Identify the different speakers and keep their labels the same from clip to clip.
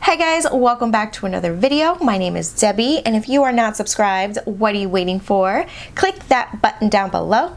Speaker 1: Hi guys, welcome back to another video. My name is Debbie, and if you are not subscribed, what are you waiting for? Click that button down below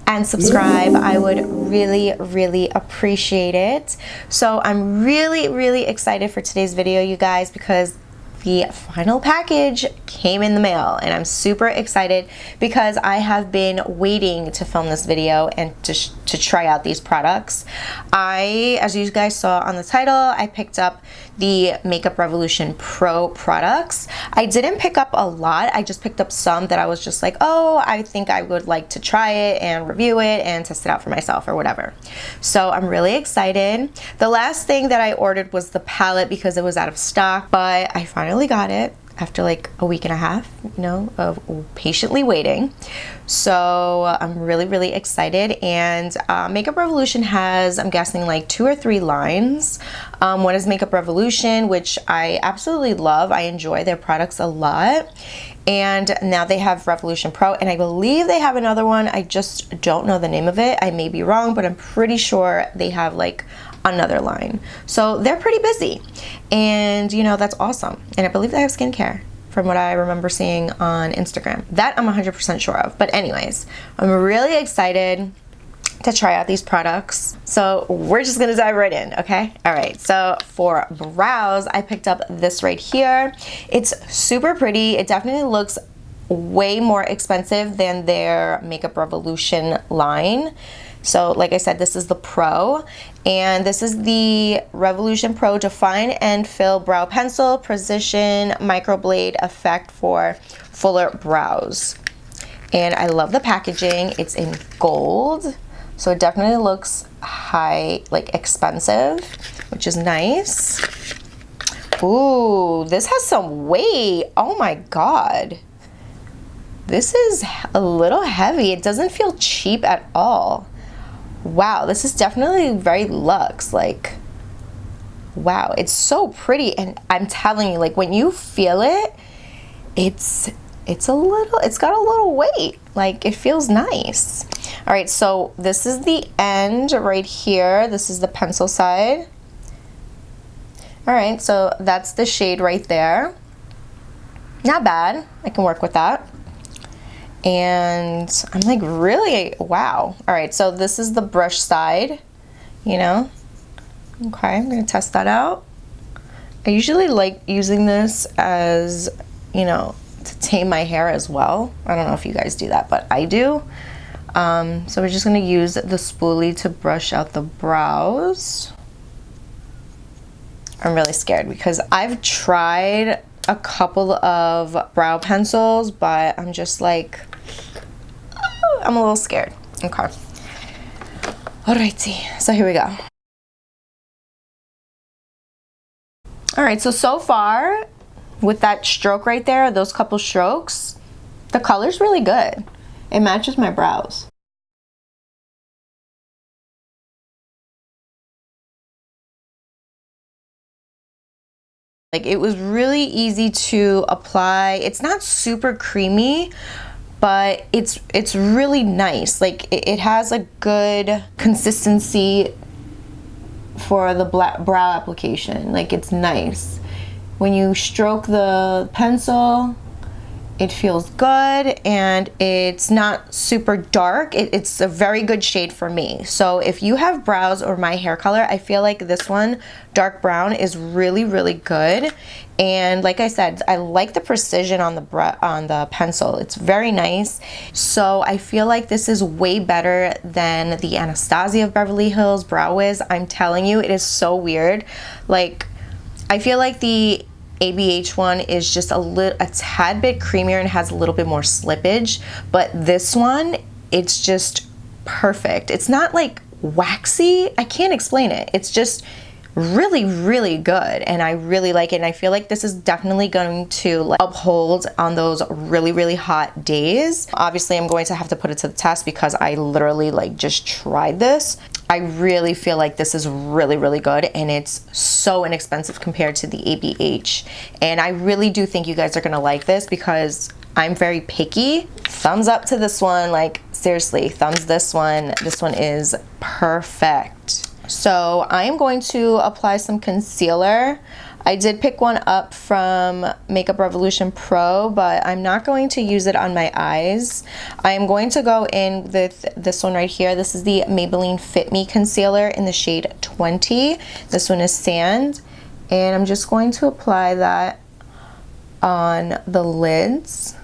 Speaker 1: and subscribe. I would really appreciate it. So I'm really excited for today's video, you guys, because the final package came in the mail and I'm super excited because I have been waiting to film this video and to try out these products. As you guys saw on the title, I picked up the Makeup Revolution Pro products. I didn't pick up a lot. I just picked up some that I was just like, oh, I think I would like to try it and review it and test it out for myself or whatever. So I'm really excited. The last thing that I ordered was the palette because it was out of stock, but I finally got it after like a week and a half, you know, of patiently waiting. So I'm really excited. And Makeup Revolution has, I'm guessing, like 2 or 3 lines. One is Makeup Revolution, which I absolutely love. I enjoy their products a lot. And now they have Revolution Pro, and I believe they have another one. I just don't know the name of it. I may be wrong, but I'm pretty sure they have like another line. So they're pretty busy, and you know, that's awesome. And I believe they have skincare from what I remember seeing on Instagram. That I'm 100% sure of. But anyways, I'm really excited to try out these products. So we're just gonna dive right in, okay? All right, so for brows, I picked up this right here. It's super pretty. It definitely looks way more expensive than their Makeup Revolution line. So like I said, this is the Pro, and this is the Revolution Pro Define and Fill Brow Pencil Precision Microblade Effect for fuller brows. And I love the packaging. It's in gold, so it definitely looks high, like expensive, which is nice. Ooh, this has some weight. Oh my God. This is a little heavy. It doesn't feel cheap at all. Wow, this is definitely very luxe. Like, wow, it's so pretty. And I'm telling you, like, when you feel it, it's got a little weight. Like, it feels nice. All right, so this is the end right here. This is the pencil side. All right, so that's the shade right there. Not bad. I can work with that. And I'm like, really, wow. All right, so this is the brush side, you know. Okay, I'm gonna test that out. I usually like using this as, you know, to tame my hair as well. I don't know if you guys do that, but I do. So we're just gonna use the spoolie to brush out the brows. I'm really scared because I've tried a couple of brow pencils, but I'm just like, I'm a little scared. Okay. Alrighty, so here we go. Alright, so far, with that stroke right there, those couple strokes, the color's really good. It matches my brows. Like, it was really easy to apply. It's not super creamy, but it's really nice. Like, it has a good consistency for the brow application. Like, it's nice. When you stroke the pencil, it feels good, and it's not super dark. It's a very good shade for me. So if you have brows or my hair color, I feel like this one, dark brown, is really good. And like I said, I like the precision on the pencil. It's very nice. So I feel like this is way better than the Anastasia of Beverly Hills Brow Wiz. I'm telling you, it is so weird. Like, I feel like the ABH one is just a tad bit creamier and has a little bit more slippage, but this one, it's just perfect. It's not like waxy. I can't explain it. It's just really good, and I really like it. And I feel like this is definitely going to like uphold on those really hot days. Obviously, I'm going to have to put it to the test because I literally like just tried this. I really feel like this is really good, and it's so inexpensive compared to the ABH. And I really do think you guys are gonna like this because I'm very picky. Thumbs up to this one. Like, seriously, thumbs this one. This one is perfect. So I'm going to apply some concealer. I did pick one up from Makeup Revolution Pro, but I'm not going to use it on my eyes. I am going to go in with this one right here. This is the Maybelline Fit Me Concealer in the shade 20. This one is Sand. And I'm just going to apply that on the lids.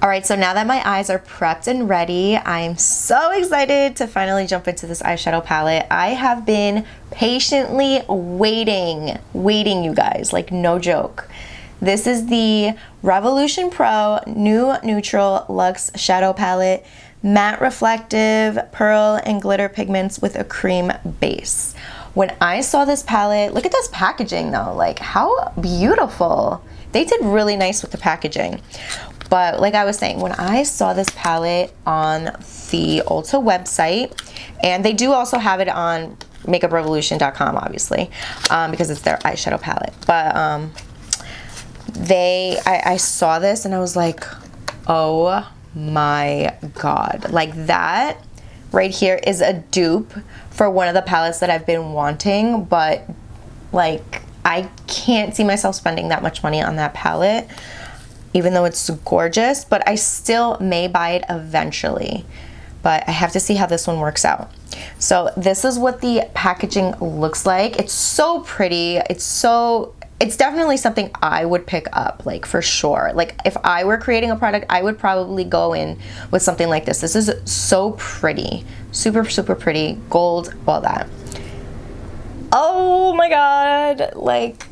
Speaker 1: Alright, so now that my eyes are prepped and ready, I'm so excited to finally jump into this eyeshadow palette. I have been patiently waiting, you guys, like no joke. This is the Revolution Pro New Neutral Luxe Shadow Palette, matte reflective pearl and glitter pigments with a cream base. When I saw this palette, look at this packaging though, like how beautiful. They did really nice with the packaging. But like I was saying, when I saw this palette on the Ulta website, and they do also have it on makeuprevolution.com obviously, because it's their eyeshadow palette. But I saw this and I was like, oh my god, like that right here is a dupe for one of the palettes that I've been wanting, but like I can't see myself spending that much money on that palette, even though it's gorgeous, but I still may buy it eventually. But I have to see how this one works out. So this is what the packaging looks like. It's so pretty. It's definitely something I would pick up, like for sure. Like if I were creating a product, I would probably go in with something like this. This is so pretty, super, super pretty, gold, all that. Oh my god, like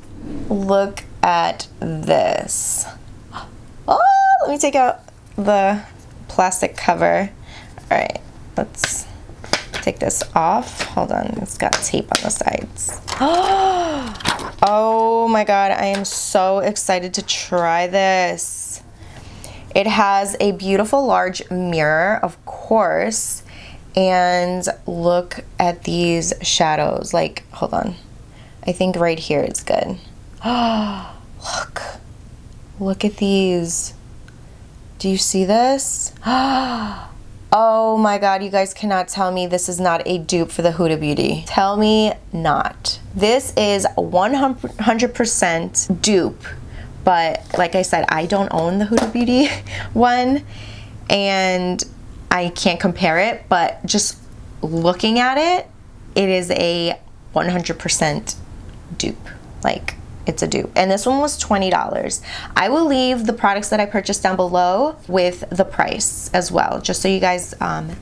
Speaker 1: look at this. Oh, let me take out the plastic cover. All right, let's take this off. Hold on, it's got tape on the sides. Oh my god, I am so excited to try this. It has a beautiful large mirror, of course, and look at these shadows. Like, hold on, I think right here it's good. Look at these. Do you see this? Oh my god, you guys cannot tell me this is not a dupe for the Huda Beauty. Tell me not. This is 100% dupe, but like I said, I don't own the Huda Beauty one, and I can't compare it, but just looking at it, it is a 100% dupe. Like, it's a dupe. And this one was $20. I will leave the products that I purchased down below with the price as well, just so you guys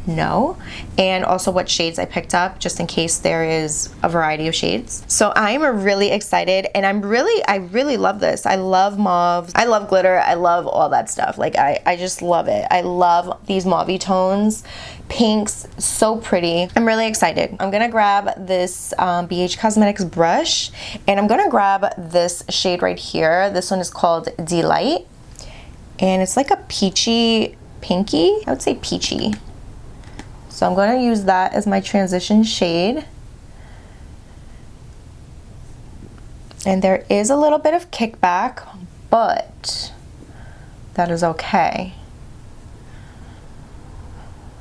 Speaker 1: know, and also what shades I picked up, just in case there is a variety of shades. So I'm really excited, and I really love this. I love mauves, I love glitter, I love all that stuff. Like I just love it. I love these mauve tones. Pinks, so pretty. I'm really excited. I'm gonna grab this BH Cosmetics brush, and I'm gonna grab this shade right here. This one is called Delight, and it's like a peachy pinky. I would say peachy. So I'm gonna use that as my transition shade. And there is a little bit of kickback, but that is okay.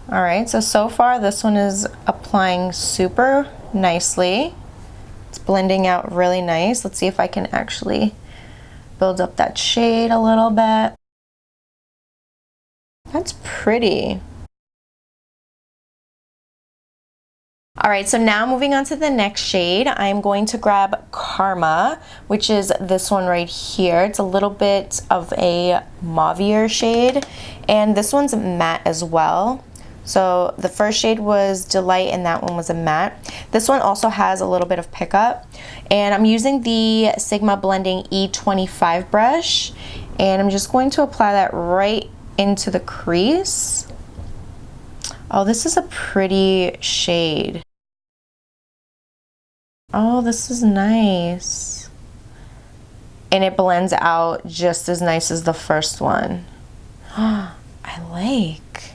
Speaker 1: All right, so far this one is applying super nicely. It's blending out really nice. Let's see if I can actually build up that shade a little bit. That's pretty. All right, so now moving on to the next shade, I'm going to grab Karma, which is this one right here. It's a little bit of a mauvier shade, and this one's matte as well. So the first shade was Delight, and that one was a matte. This one also has a little bit of pickup, and I'm using the Sigma Blending E25 brush, and I'm just going to apply that right into the crease. Oh, this is a pretty shade. Oh, this is nice. And it blends out just as nice as the first one. I like.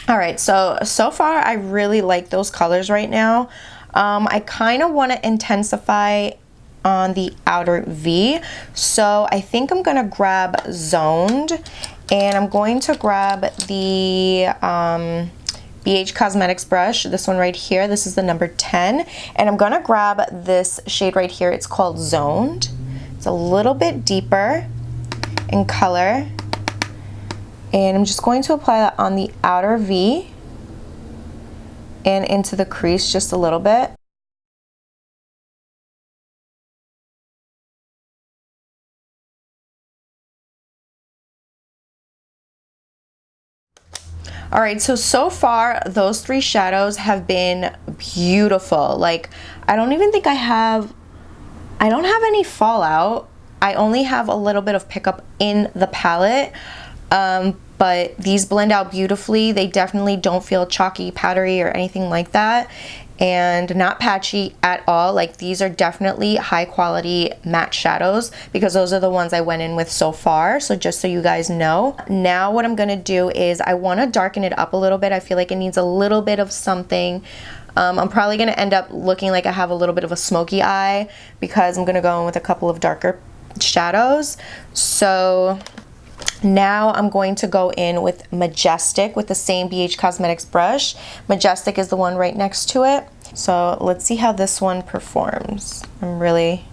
Speaker 1: All right, so far I really like those colors right now. I kind of want to intensify on the outer V. So I think I'm gonna grab Zoned, and I'm going to grab the BH Cosmetics brush, this one right here. This is the number 10, and I'm gonna grab this shade right here. It's called Zoned. It's a little bit deeper in color, and I'm just going to apply that on the outer V and into the crease just a little bit. All right, so far those three shadows have been beautiful. Like, I don't even think I don't have any fallout. I only have a little bit of pickup in the palette, but these blend out beautifully. They definitely don't feel chalky, powdery, or anything like that, and not patchy at all. Like, these are definitely high quality matte shadows because those are the ones I went in with so far. So just so you guys know. Now what I'm gonna do is I wanna darken it up a little bit. I feel like it needs a little bit of something. I'm probably gonna end up looking like I have a little bit of a smoky eye because I'm gonna go in with a couple of darker shadows. So now I'm going to go in with Majestic with the same BH Cosmetics brush. Majestic is the one right next to it. So let's see how this one performs. I'm really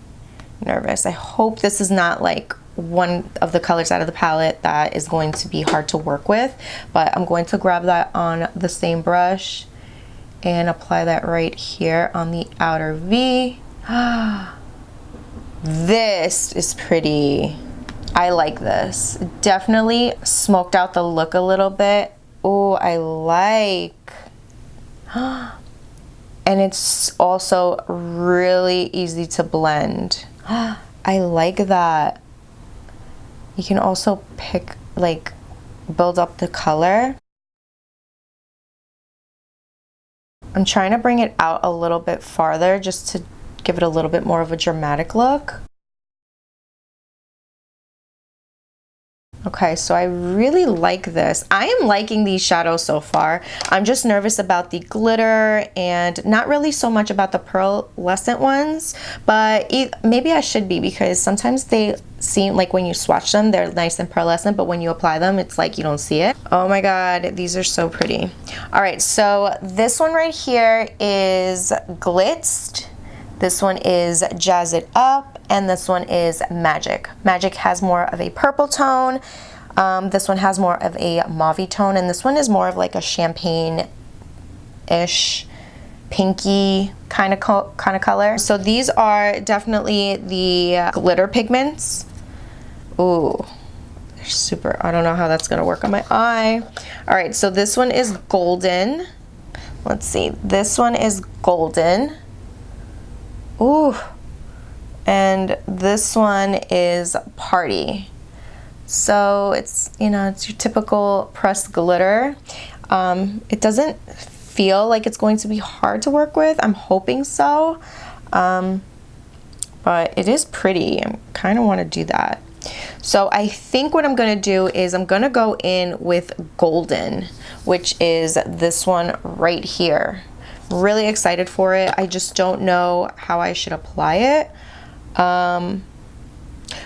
Speaker 1: nervous. I hope this is not like one of the colors out of the palette that is going to be hard to work with, but I'm going to grab that on the same brush and apply that right here on the outer V. This is pretty. I like this. Definitely smoked out the look a little bit. Oh, I like. And it's also really easy to blend. I like that. You can also pick, like, build up the color. I'm trying to bring it out a little bit farther just to give it a little bit more of a dramatic look. Okay, so I really like this. I am liking these shadows so far. I'm just nervous about the glitter and not really so much about the pearlescent ones, but maybe I should be, because sometimes they seem like when you swatch them, they're nice and pearlescent, but when you apply them, it's like you don't see it. Oh my God, these are so pretty. All right, so this one right here is Glitzed. This one is Jazz It Up, and this one is Magic. Magic has more of a purple tone. This one has more of a mauve tone, and this one is more of like a champagne-ish, pinky kind of color. So these are definitely the glitter pigments. Ooh, they're super. I don't know how that's gonna work on my eye. All right, so this one is Golden. Let's see. This one is Golden. Ooh, and this one is Party. So it's, you know, it's your typical pressed glitter. It doesn't feel like it's going to be hard to work with. I'm hoping so, but it is pretty. I kind of want to do that. So I think what I'm going to do is I'm going to go in with Golden, which is this one right here. Really excited for it. I just don't know how I should apply it.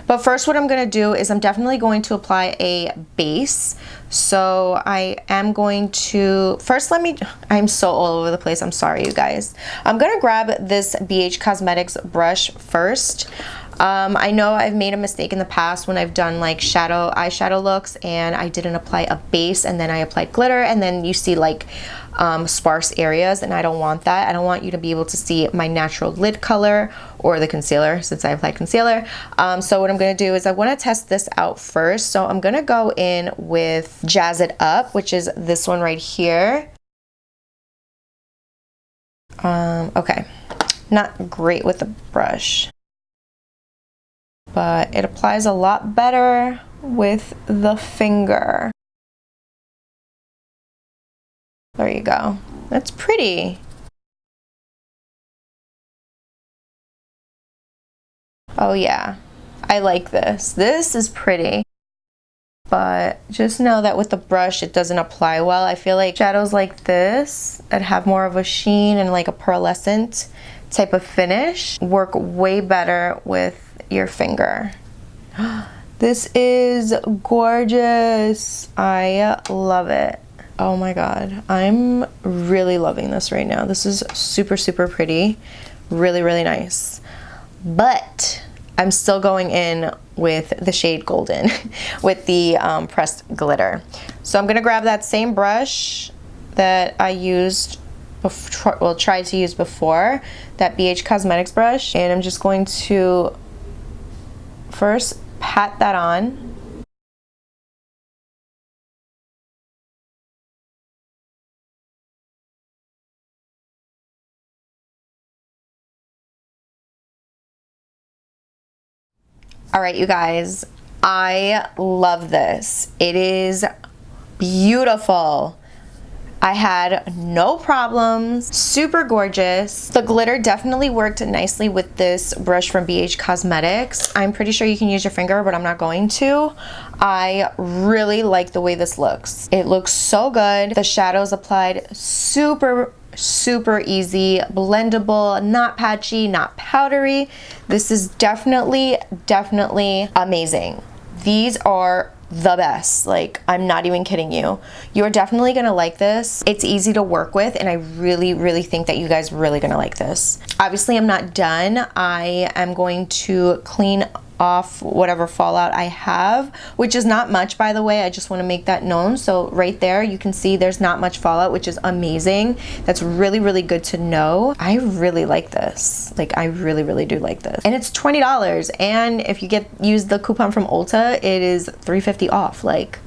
Speaker 1: But first what I'm going to do is I'm definitely going to apply a base. So I am going to, first I'm so all over the place. I'm sorry, you guys. I'm going to grab this BH Cosmetics brush first. I know I've made a mistake in the past when I've done like eyeshadow looks and I didn't apply a base and then I applied glitter, and then you see like sparse areas, and I don't want that. I don't want you to be able to see my natural lid color or the concealer, since I applied concealer. So what I'm going to do is I want to test this out first. So I'm going to go in with Jazz It Up, which is this one right here. Okay, not great with the brush, but it applies a lot better with the finger. There you go. That's pretty. Oh yeah, I like this. This is pretty. But just know that with the brush, it doesn't apply well. I feel like shadows like this that have more of a sheen and like a pearlescent type of finish work way better with your finger. This is gorgeous. I love it. Oh my god, I'm really loving this right now. This is super, super pretty. Really, really nice. But I'm still going in with the shade Golden with the pressed glitter. So I'm gonna grab that same brush that I used before, well, tried to use before, that BH Cosmetics brush, and I'm just going to first pat that on. All right, you guys, I love this. It is beautiful. I had no problems, super gorgeous. The glitter definitely worked nicely with this brush from BH Cosmetics. I'm pretty sure you can use your finger, but I'm not going to. I really like the way this looks. It looks so good. The shadows applied super easy, blendable, not patchy, not powdery. This is definitely amazing. These are the best. Like, I'm not even kidding you. You're definitely gonna like this. It's easy to work with, and I really think that you guys are really gonna like this. Obviously, I'm not done. I am going to clean off whatever fallout I have, which is not much, by the way. I just want to make that known. So right there you can see there's not much fallout, which is amazing. That's really good to know. I really like this. Like, I really do like this, and it's $20, and if you use the coupon from Ulta, it is $3.50 off. Like,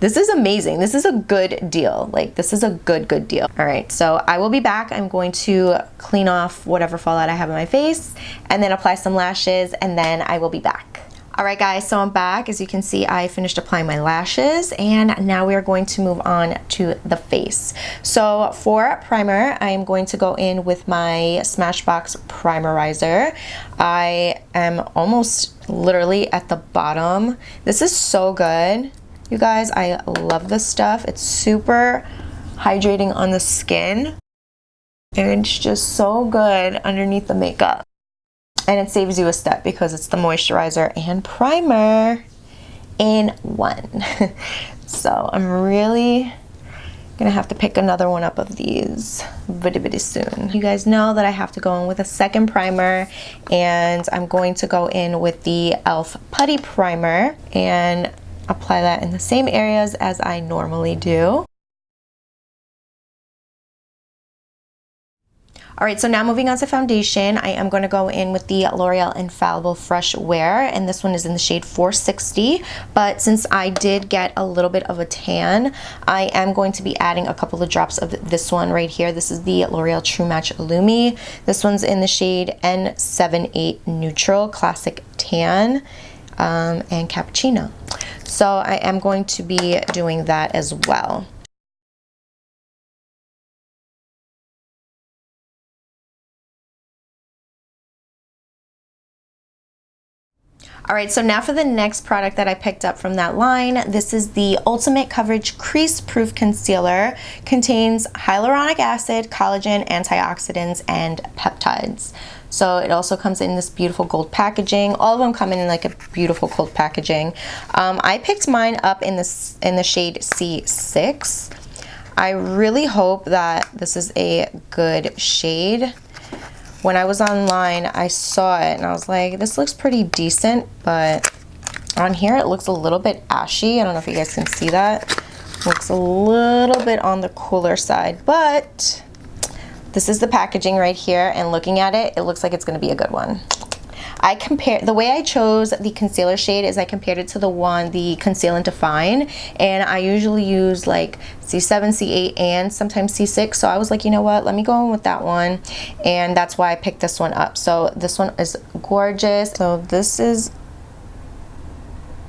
Speaker 1: this is amazing. This is a good deal. Like, this is a good deal. All right, so I will be back. I'm going to clean off whatever fallout I have on my face and then apply some lashes, and then I will be back. All right, guys, so I'm back. As you can see, I finished applying my lashes, and now we are going to move on to the face. So for primer, I am going to go in with my Smashbox Primerizer. I am almost literally at the bottom. This is so good. You guys, I love this stuff. It's super hydrating on the skin, and it's just so good underneath the makeup. And it saves you a step because it's the moisturizer and primer in one. So I'm really gonna have to pick another one up of these pretty soon. You guys know that I have to go in with a second primer, and I'm going to go in with the e.l.f. Putty Primer and apply that in the same areas as I normally do. All right, so now moving on to foundation, I am going to go in with the L'Oreal Infallible Fresh Wear, and this one is in the shade 460, but since I did get a little bit of a tan, I am going to be adding a couple of drops of this one right here. This is the L'Oreal True Match Illumi. This one's in the shade N78 Neutral Classic Tan and Cappuccino. So I am going to be doing that as well. All right, so now for the next product that I picked up from that line. This is the Ultimate Coverage Crease Proof Concealer. Contains hyaluronic acid, collagen, antioxidants, and peptides. So it also comes in this beautiful gold packaging. All of them come in like a beautiful gold packaging. I picked mine up in the shade C6. I really hope that this is a good shade. When I was online, I saw it and I was like, this looks pretty decent, but on here it looks a little bit ashy. I don't know if you guys can see that. It looks a little bit on the cooler side, but this is the packaging right here, and looking at it, it looks like it's gonna be a good one. The way I chose the concealer shade is I compared it to the Conceal and Define, and I usually use like C7, C8, and sometimes C6, so I was like, you know what, let me go in with that one, and that's why I picked this one up. So this one is gorgeous. So this is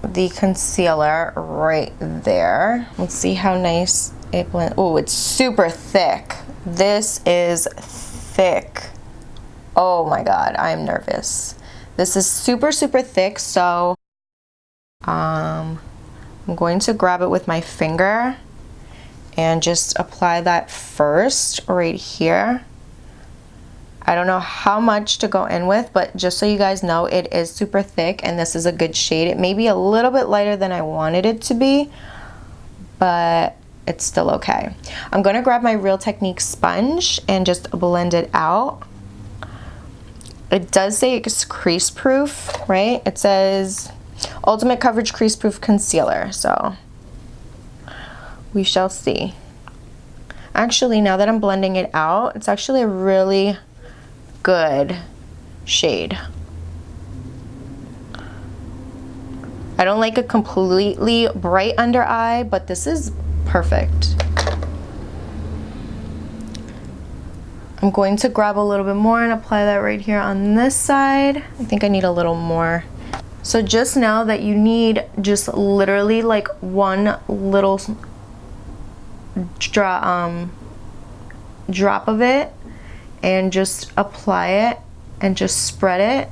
Speaker 1: the concealer right there. Let's see how nice it blends. Oh, it's super thick. This is thick. Oh my god, I'm nervous. This is super thick, so I'm going to grab it with my finger and just apply that first right here. I don't know how much to go in with, but just so you guys know, it is super thick and this is a good shade. It may be a little bit lighter than I wanted it to be, but it's still okay. I'm gonna grab my Real Technique sponge and just blend it out. It does say it's crease proof, right? It says Ultimate Coverage Crease Proof Concealer, so we shall see. Actually, now that I'm blending it out, it's actually a really good shade. I don't like a completely bright under eye, but this is perfect. I'm going to grab a little bit more and apply that right here on this side. I think I need a little more. So just know that you need just literally like one little drop of it, and just apply it and just spread it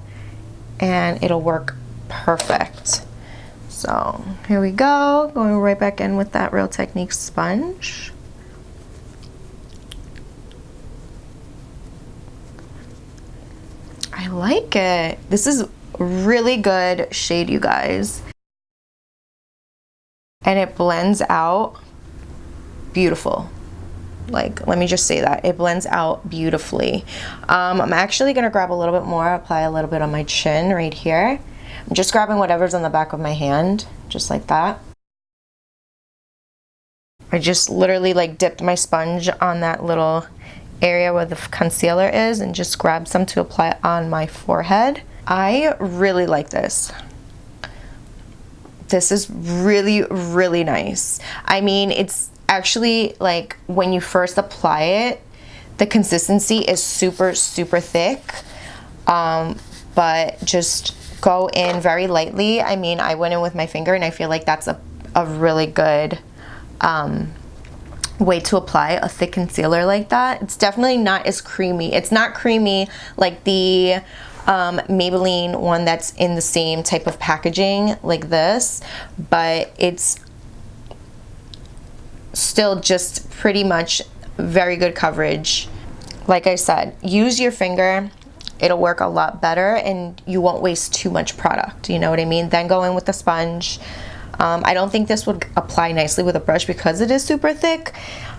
Speaker 1: and it'll work perfect. So here we go, going right back in with that Real Technique sponge. I like it. This is really good shade, you guys. And it blends out beautiful. Like, let me just say that it blends out beautifully. I'm actually gonna grab a little bit more, apply a little bit on my chin right here. I'm just grabbing whatever's on the back of my hand, just like that. I just literally like dipped my sponge on that little area where the concealer is and just grabbed some to apply on my forehead. I really like this. This is really, really nice. I mean, it's actually like when you first apply it, the consistency is super, super thick, but just go in very lightly. I mean, I went in with my finger and I feel like that's a really good way to apply a thick concealer like that. It's definitely not as creamy. It's not creamy like the Maybelline one that's in the same type of packaging like this, but it's still just pretty much very good coverage. Like I said, use your finger. It'll work a lot better and you won't waste too much product, you know what I mean? Then go in with the sponge. I don't think this would apply nicely with a brush because it is super thick.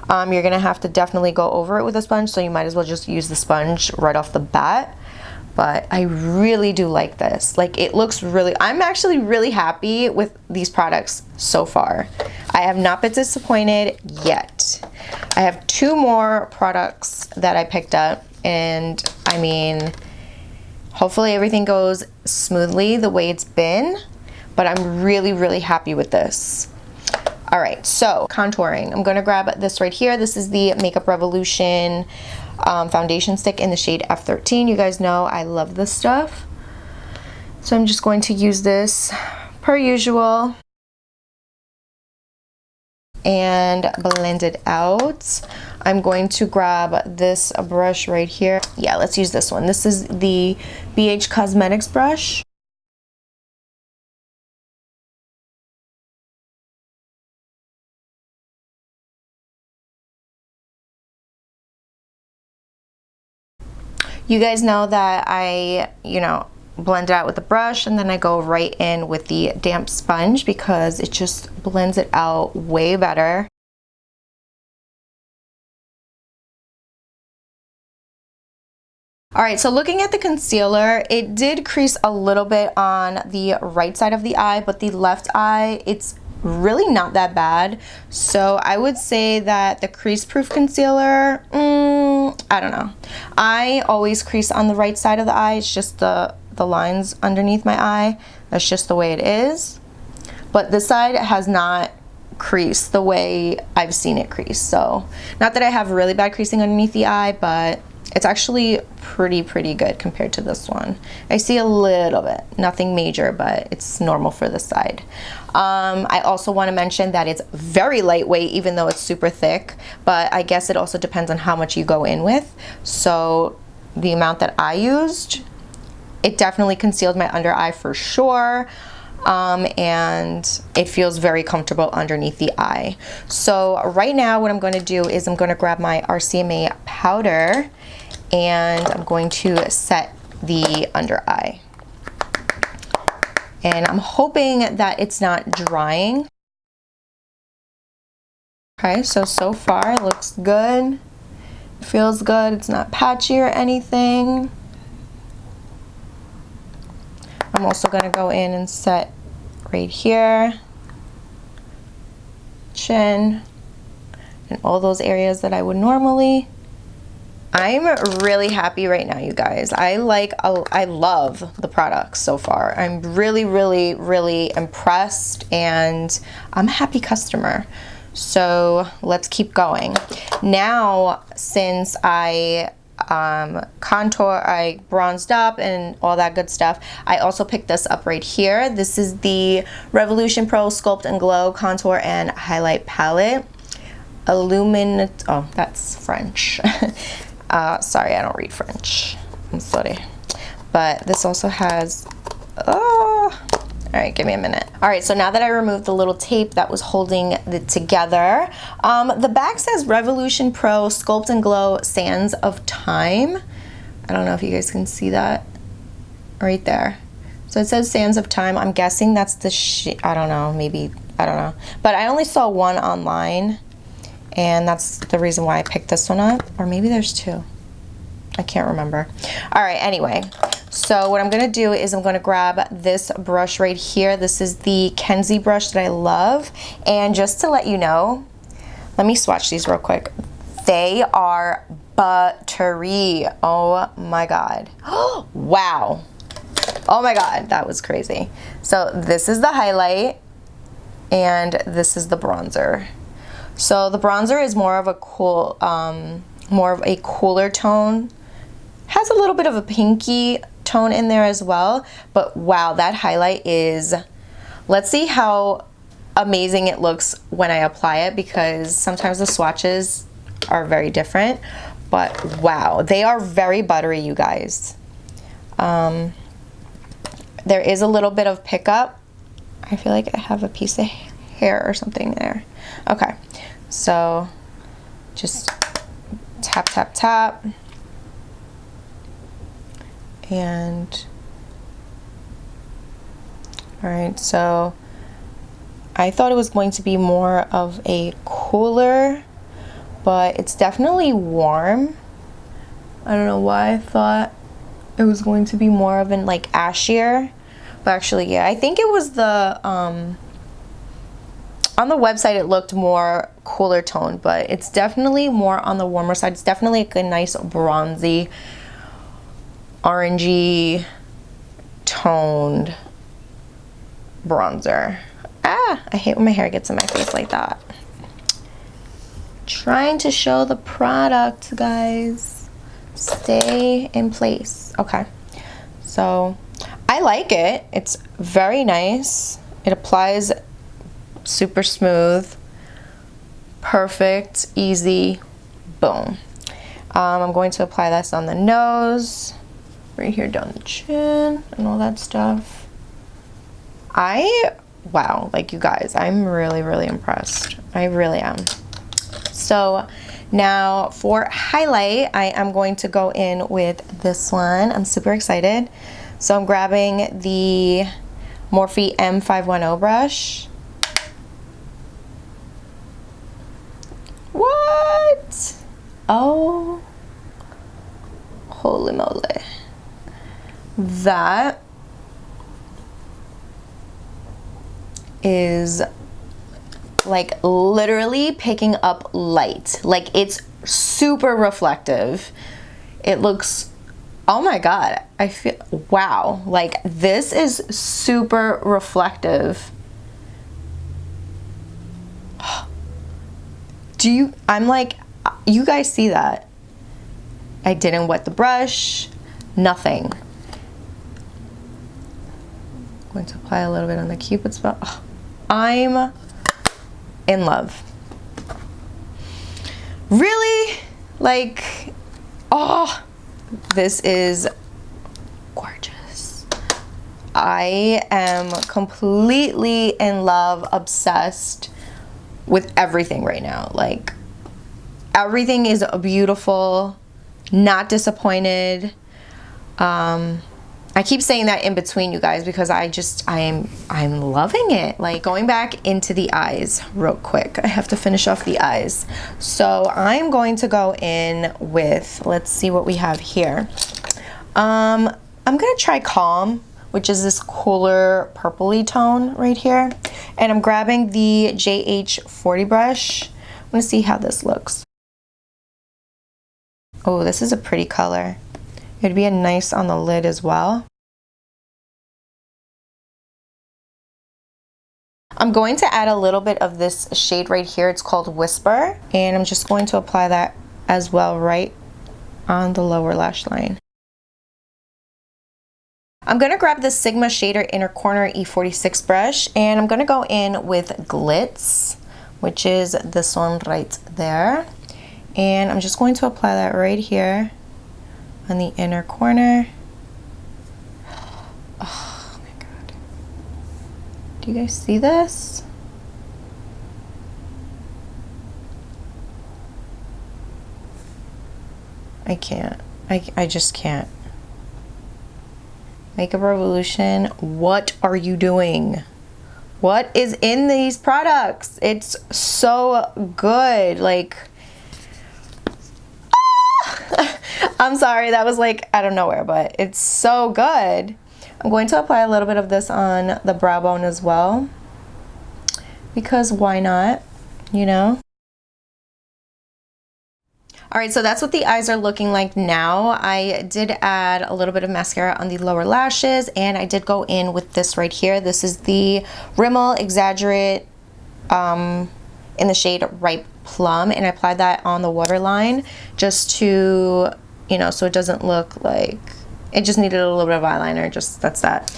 Speaker 1: You're gonna have to definitely go over it with a sponge, so you might as well just use the sponge right off the bat. But I really do like this. Like, it looks really, I'm actually really happy with these products so far. I have not been disappointed yet. I have 2 more products that I picked up, and I mean, hopefully everything goes smoothly the way it's been, but I'm really, really happy with this. All right, so contouring. I'm gonna grab this right here. This is the Makeup Revolution foundation stick in the shade F13. You guys know I love this stuff. So I'm just going to use this per usual and blend it out. I'm going to grab this brush right here. Yeah, let's use this one. This is the BH Cosmetics brush. You guys know that I, blend it out with the brush, and then I go right in with the damp sponge because it just blends it out way better. All right, so looking at the concealer, it did crease a little bit on the right side of the eye, but the left eye, it's really not that bad. So I would say that the crease proof concealer, I don't know. I always crease on the right side of the eye. It's just the lines underneath my eye. That's just the way it is. But this side has not creased the way I've seen it crease. So not that I have really bad creasing underneath the eye, but it's actually pretty good compared to this one. I see a little bit, nothing major, but it's normal for this side. I also want to mention that it's very lightweight, even though it's super thick, but I guess it also depends on how much you go in with. So the amount that I used, it definitely concealed my under eye for sure. And it feels very comfortable underneath the eye. So right now what I'm going to do is I'm going to grab my RCMA powder and I'm going to set the under eye. And I'm hoping that it's not drying. Okay, so far it looks good. It feels good. It's not patchy or anything. I'm also going to go in and set right here, chin, and all those areas that I would normally. I'm really happy right now, you guys. I love the products so far. I'm really, really, really impressed, and I'm a happy customer. So let's keep going. Now, since I I bronzed up and all that good stuff, I also picked this up right here. This is the Revolution Pro Sculpt and Glow Contour and Highlight Palette. Oh, that's French. Sorry, I don't read French. I'm sorry. But this also has, all right, give me a minute. All right, so now that I removed the little tape that was holding it together, the back says Revolution Pro Sculpt and Glow Sands of Time. I don't know if you guys can see that right there. So it says Sands of Time. I'm guessing that's the I don't know, maybe, I don't know. But I only saw one online, and that's the reason why I picked this one up. Or maybe there's two. I can't remember. All right, anyway. So what I'm going to do is I'm going to grab this brush right here. This is the Kenzie brush that I love. And just to let you know, let me swatch these real quick. They are buttery. Oh my God. Wow. Oh my God, that was crazy. So this is the highlight and this is the bronzer. So the bronzer is more of a cool, more of a cooler tone. Has a little bit of a pinky tone in there as well, but wow, that highlight is, let's see how amazing it looks when I apply it, because sometimes the swatches are very different, but wow, they are very buttery, you guys. There is a little bit of pickup. I feel like I have a piece of hair or something there. Okay, so just tap, tap, tap. And all right, so I thought it was going to be more of a cooler, but it's definitely warm. I don't know why I thought it was going to be more of an like ashier, but actually, yeah, I think it was the on the website it looked more cooler tone, but it's definitely more on the warmer side. It's definitely like a nice bronzy, orangey toned bronzer. Ah, I hate when my hair gets in my face like that. Trying to show the product, guys. Stay in place. Okay, so I like it. It's very nice. It applies super smooth, perfect, easy, boom. I'm going to apply this on the nose, right here down the chin, and all that stuff. Wow, like you guys, I'm really, really impressed. I really am. So now for highlight, I am going to go in with this one. I'm super excited. So I'm grabbing the Morphe M510 brush. What? Oh, holy moly. That is like literally picking up light. Like it's super reflective. It looks, oh my God, I feel, wow. Like this is super reflective. I'm like, you guys see that? I didn't wet the brush, nothing. I'm going to apply a little bit on the Cupid's bow. Oh, I'm in love. Really? Like, oh, this is gorgeous. I am completely in love, obsessed with everything right now. Like, everything is beautiful, Not disappointed. I keep saying that in between, you guys, because I'm loving it. Like, going back into the eyes real quick. I have to finish off the eyes. So I'm going to go in with, let's see what we have here. I'm gonna try Calm, which is this cooler purpley tone right here. And I'm grabbing the JH40 brush. I'm gonna see how this looks. Oh, this is a pretty color. It'd be a nice on the lid as well. I'm going to add a little bit of this shade right here. It's called Whisper. And I'm just going to apply that as well right on the lower lash line. I'm going to grab the Sigma Shader Inner Corner E46 brush, and I'm going to go in with Glitz, which is this one right there. And I'm just going to apply that right here on the inner corner. Oh my God. Do you guys see this? I can't. I just can't. Makeup Revolution, what are you doing? What is in these products? It's so good. Like, I'm sorry, that was like out of nowhere, but it's so good. I'm going to apply a little bit of this on the brow bone as well, because why not, you know? All right, so that's what the eyes are looking like now. I did add a little bit of mascara on the lower lashes, and I did go in with this right here. This is the Rimmel Exaggerate in the shade Ripe Plum, and I applied that on the waterline just to, you know, so it doesn't look like, it just needed a little bit of eyeliner, just that's that.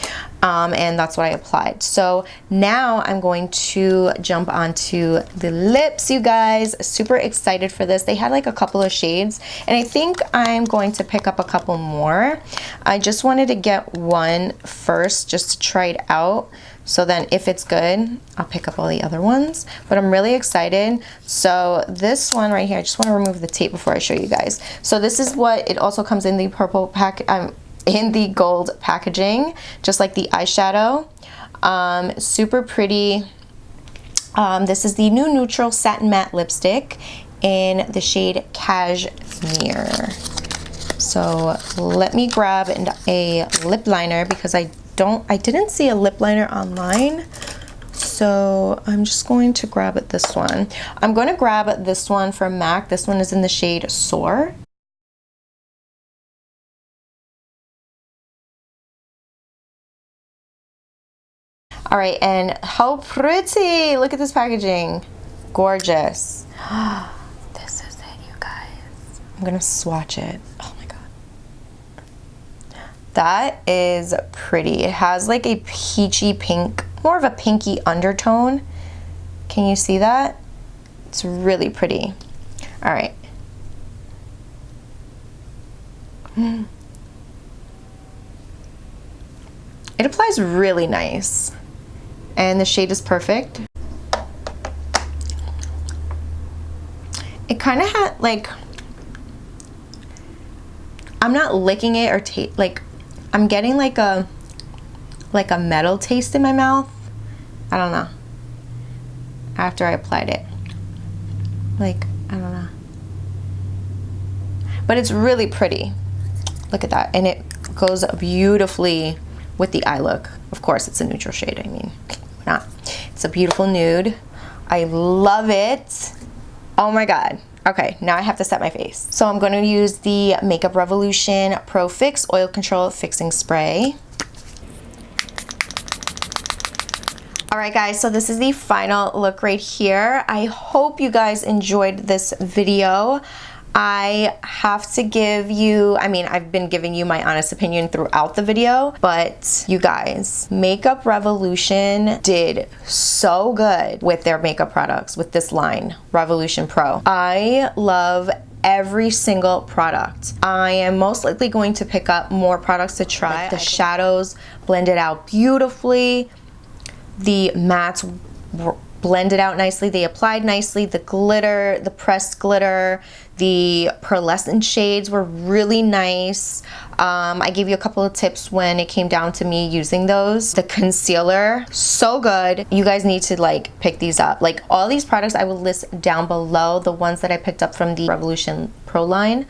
Speaker 1: And that's what I applied. So now I'm going to jump onto the lips, you guys. Super excited for this. They had like a couple of shades, and I think I'm going to pick up a couple more. I just wanted to get one first just to try it out. So then if it's good, I'll pick up all the other ones. But I'm really excited. So this one right here, I just want to remove the tape before I show you guys. So this is what it also comes in the purple pack, in the gold packaging, just like the eyeshadow. Super pretty. This is the new neutral satin matte lipstick in the shade Cashmere. So let me grab a lip liner, because I didn't see a lip liner online. So I'm just going to grab this one. I'm going to grab this one from MAC. This one is in the shade Soar. All right, and how pretty. Look at this packaging. Gorgeous. This is it, you guys. I'm gonna swatch it. Oh my God. That is pretty. It has like a peachy pink, more of a pinky undertone. Can you see that? It's really pretty. All right. It applies really nice. And the shade is perfect. It kind of had like, I'm not licking it or like, I'm getting like a metal taste in my mouth. I don't know. After I applied it. Like, I don't know. But it's really pretty. Look at that. And it goes beautifully with the eye look. Of course, it's a neutral shade. I mean, why not? It's a beautiful nude. I love it. Oh my God. Okay, now I have to set my face. So I'm going to use the Makeup Revolution Pro Fix Oil Control Fixing Spray. All right, guys, so this is the final look right here. I hope you guys enjoyed this video. I have to give you, I mean, I've been giving you my honest opinion throughout the video, but you guys, Makeup Revolution did so good with their makeup products, with this line, Revolution Pro. I love every single product. I am most likely going to pick up more products to try. Like the shadows blended out beautifully. The mattes blended out nicely. They applied nicely. The glitter, the pressed glitter, The pearlescent shades were really nice. I gave you a couple of tips when it came down to me using those. The concealer, so good. You guys need to like pick these up. Like all these products I will list down below, the ones that I picked up from the Revolution Pro line.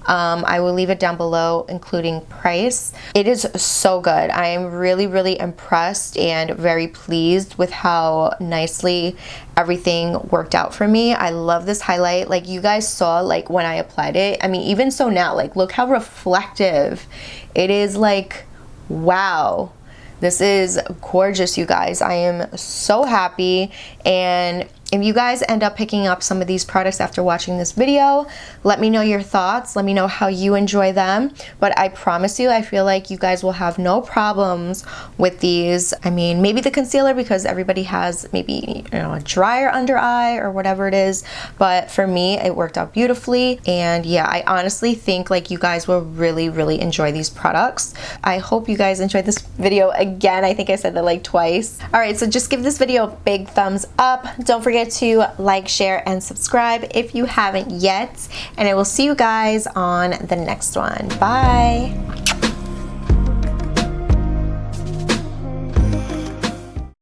Speaker 1: I will leave it down below, including price. It is so good. I am really, really impressed and very pleased with how nicely everything worked out for me. I love this highlight. Like you guys saw, like when I applied it, I mean, even so now, like look how reflective it is. Like, wow, this is gorgeous, you guys. I am so happy. And if you guys end up picking up some of these products after watching this video, let me know your thoughts. Let me know how you enjoy them. But I promise you, I feel like you guys will have no problems with these. I mean, maybe the concealer because everybody has maybe, you know, a drier under eye or whatever it is. But for me, it worked out beautifully. And yeah, I honestly think like you guys will really, really enjoy these products. I hope you guys enjoyed this video again. I think I said that like twice. All right, so just give this video a big thumbs up. Don't forget to like, share, and subscribe if you haven't yet, and I will see you guys on the next one. Bye.